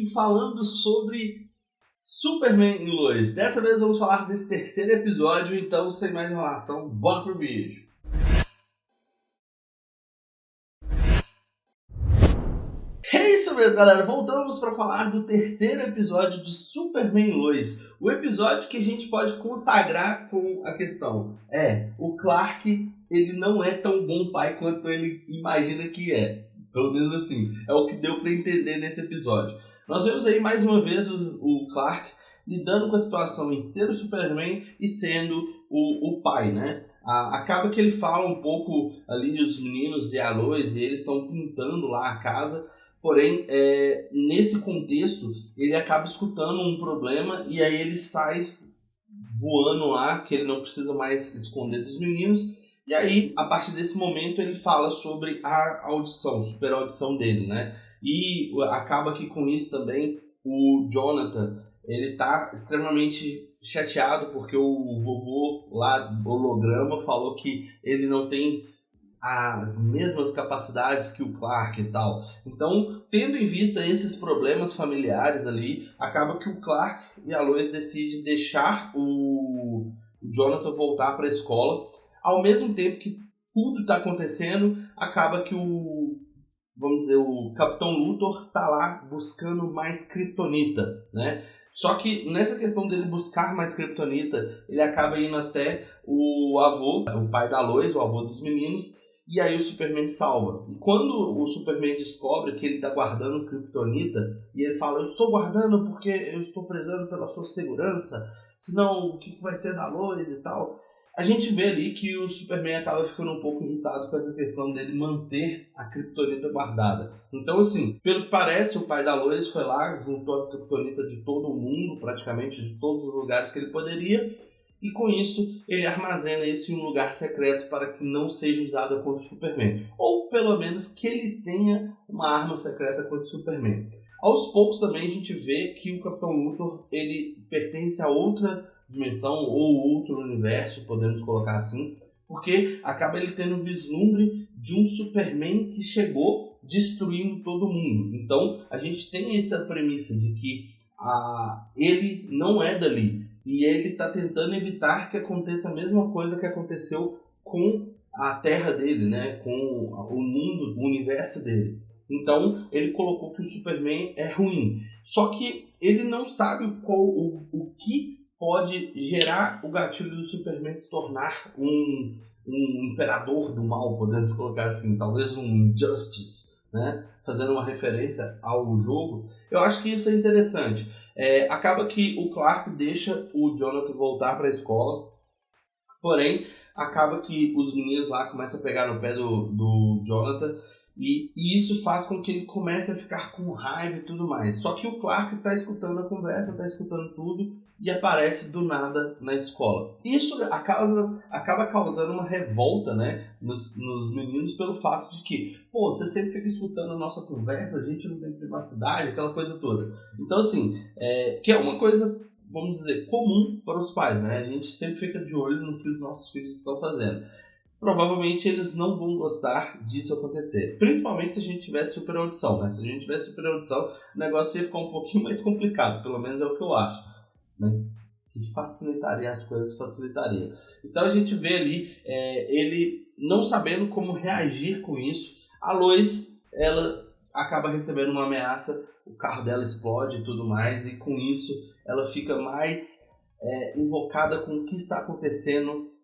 vídeo falando sobre Superman e Lois. Dessa vez vamos falar desse terceiro episódio, então sem mais enrolação, bora pro vídeo. É isso mesmo, galera. Voltamos para falar do terceiro episódio de Superman e Lois. O episódio que a gente pode consagrar com a questão. O Clark, ele não é tão bom pai quanto ele imagina que é. Pelo menos assim, é o que deu para entender nesse episódio. Nós vemos aí mais uma vez o Clark lidando com a situação em ser o Superman e sendo o pai, né? Acaba que ele fala um pouco ali dos meninos e a Lois, e eles estão pintando lá a casa. Porém, nesse contexto, ele acaba escutando um problema e aí ele sai voando lá, que ele não precisa mais se esconder dos meninos. E aí, a partir desse momento, ele fala sobre a audição, super audição dele, né? E acaba que com isso também o Jonathan, ele tá extremamente chateado porque o vovô lá do holograma falou que ele não tem as mesmas capacidades que o Clark e tal. Então, tendo em vista esses problemas familiares ali, acaba que o Clark e a Lois decidem deixar o Jonathan voltar para a escola. Ao mesmo tempo que tudo está acontecendo, acaba que o Capitão Luthor está lá buscando mais Kryptonita, né? Só que nessa questão dele buscar mais Kryptonita, ele acaba indo até o avô, o pai da Lois, o avô dos meninos, e aí o Superman salva. E quando o Superman descobre que ele está guardando Kryptonita, e ele fala, eu estou guardando porque eu estou prezando pela sua segurança, senão o que vai ser da Lois e tal. A gente vê ali que o Superman acaba ficando um pouco irritado com essa questão dele manter a Kryptonita guardada. Então, assim, pelo que parece, o pai da Lois foi lá, juntou a Kryptonita de todo o mundo, praticamente de todos os lugares que ele poderia, e com isso ele armazena isso em um lugar secreto para que não seja usada contra o Superman. Ou pelo menos que ele tenha uma arma secreta contra o Superman. Aos poucos também a gente vê que o Capitão Luthor, ele pertence a outra dimensão ou outro universo, podemos colocar assim, porque acaba ele tendo um vislumbre de um Superman que chegou destruindo todo mundo. Então a gente tem essa premissa de que ele não é dali e ele está tentando evitar que aconteça a mesma coisa que aconteceu com a Terra dele, né? Com o mundo, o universo dele. Então ele colocou que o Superman é ruim, só que ele não sabe o que pode gerar o gatilho do Superman se tornar um imperador do mal, podemos colocar assim, talvez um Justice, né? Fazendo uma referência ao jogo. Eu acho que isso é interessante. Acaba que o Clark deixa o Jonathan voltar para a escola, porém acaba que os meninos lá começam a pegar no pé do Jonathan, e isso faz com que ele comece a ficar com raiva e tudo mais. Só que o Clark está escutando a conversa, está escutando tudo e aparece do nada na escola. Isso acaba causando uma revolta, né, nos meninos pelo fato de que, você sempre fica escutando a nossa conversa, a gente não tem privacidade, aquela coisa toda. Então, assim, que é uma coisa, vamos dizer, comum para os pais, né? A gente sempre fica de olho no que os nossos filhos estão fazendo. Provavelmente eles não vão gostar disso acontecer. Principalmente se a gente tivesse super audição, né? Se a gente tivesse super audição, o negócio ia ficar um pouquinho mais complicado. Pelo menos é o que eu acho. Mas que facilitaria as coisas, facilitaria. Então a gente vê ali ele não sabendo como reagir com isso. A Lois, ela acaba recebendo uma ameaça, o carro dela explode e tudo mais. E com isso ela fica mais invocada com o que está acontecendo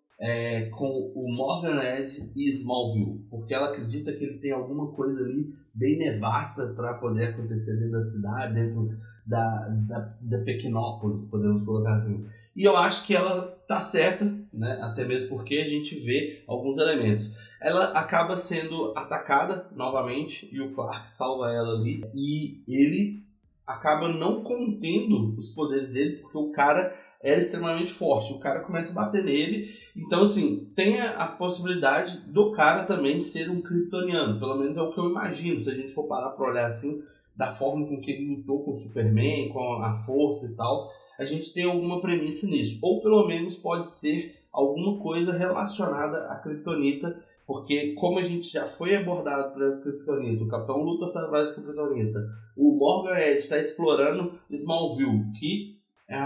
com o Morgan Edge e Smallville, porque ela acredita que ele tem alguma coisa ali bem nevasta para poder acontecer dentro da cidade, dentro da Pequenópolis, podemos colocar assim. E eu acho que ela tá certa, né? Até mesmo porque a gente vê alguns elementos. Ela acaba sendo atacada novamente e o Clark salva ela ali, e ele acaba não contendo os poderes dele, porque o cara era extremamente forte. O cara começa a bater nele. Então, assim, tem a possibilidade do cara também ser um kryptoniano. Pelo menos é o que eu imagino. Se a gente for parar para olhar assim, da forma com que ele lutou com o Superman, com a força e tal, a gente tem alguma premissa nisso. Ou pelo menos pode ser alguma coisa relacionada à kryptonita, Porque como a gente já foi abordado pela Kryptonita, o Capitão luta através da Kryptonita, o Morgan está explorando Smallville, que é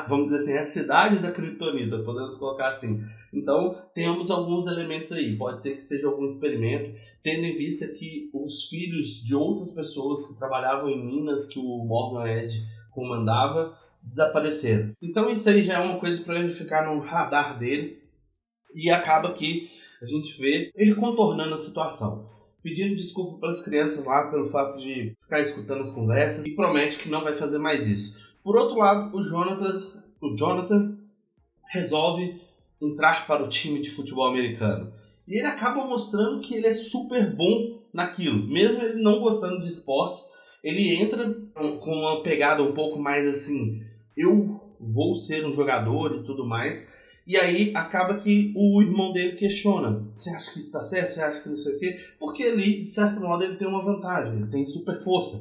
vamos dizer assim, é a cidade da Kryptonita, podemos colocar assim. Então, temos alguns elementos aí. Pode ser que seja algum experimento, tendo em vista que os filhos de outras pessoas que trabalhavam em minas que o Morgan Edge comandava, desapareceram. Então isso aí já é uma coisa para ele ficar no radar dele, e acaba que a gente vê ele contornando a situação, pedindo desculpa para as crianças lá pelo fato de ficar escutando as conversas, e promete que não vai fazer mais isso. Por outro lado, o Jonathan resolve entrar para o time de futebol americano. E ele acaba mostrando que ele é super bom naquilo. Mesmo ele não gostando de esportes, ele entra com uma pegada um pouco mais assim, eu vou ser um jogador e tudo mais. E aí acaba que o irmão dele questiona, você acha que isso está certo? Você acha que não sei o quê? Porque ali, de certo modo, ele tem uma vantagem, ele tem super força.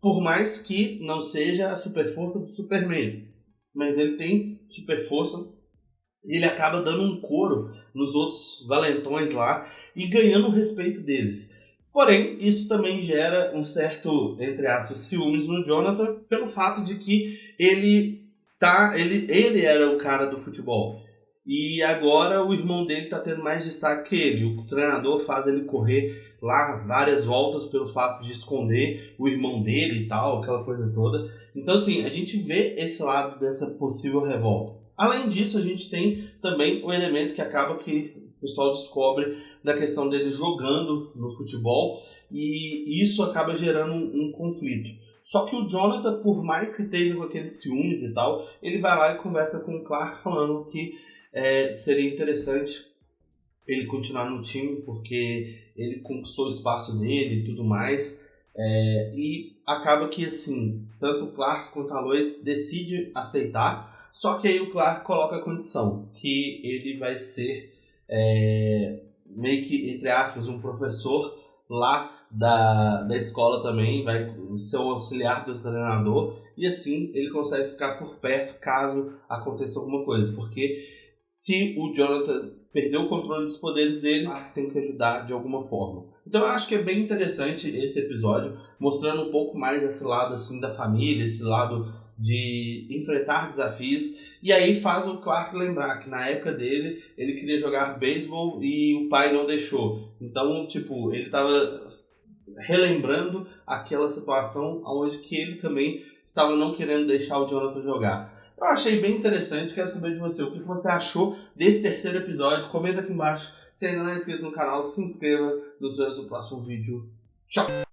Por mais que não seja a super força do Superman, mas ele tem super força. Ele acaba dando um couro nos outros valentões lá e ganhando o respeito deles. Porém, isso também gera um certo, entre aspas, ciúmes no Jonathan, pelo fato de que ele era o cara do futebol. E agora o irmão dele está tendo mais destaque que ele. O treinador faz ele correr lá várias voltas pelo fato de esconder o irmão dele e tal, aquela coisa toda. Então, assim, a gente vê esse lado dessa possível revolta. Além disso, a gente tem também o elemento que acaba que o pessoal descobre da questão dele jogando no futebol, e isso acaba gerando um conflito. Só que o Jonathan, por mais que esteja com aqueles ciúmes e tal, ele vai lá e conversa com o Clark falando que seria interessante ele continuar no time porque ele conquistou o espaço dele e tudo mais. E acaba que assim, tanto o Clark quanto a Lois decidem aceitar. Só que aí o Clark coloca a condição que ele vai ser meio que, entre aspas, um professor lá da escola também, vai ser o auxiliar do treinador, e assim ele consegue ficar por perto caso aconteça alguma coisa, porque se o Jonathan perder o controle dos poderes dele, o Clark tem que ajudar de alguma forma. Então eu acho que é bem interessante esse episódio, mostrando um pouco mais esse lado assim da família, esse lado de enfrentar desafios, e aí faz o Clark lembrar que na época dele ele queria jogar beisebol e o pai não deixou. Então, tipo, ele estava relembrando aquela situação onde que ele também estava não querendo deixar o Jonathan jogar. Eu achei bem interessante, quero saber de você, o que você achou desse terceiro episódio. Comenta aqui embaixo. Se ainda não é inscrito no canal, se inscreva. Nos vemos no próximo vídeo. Tchau!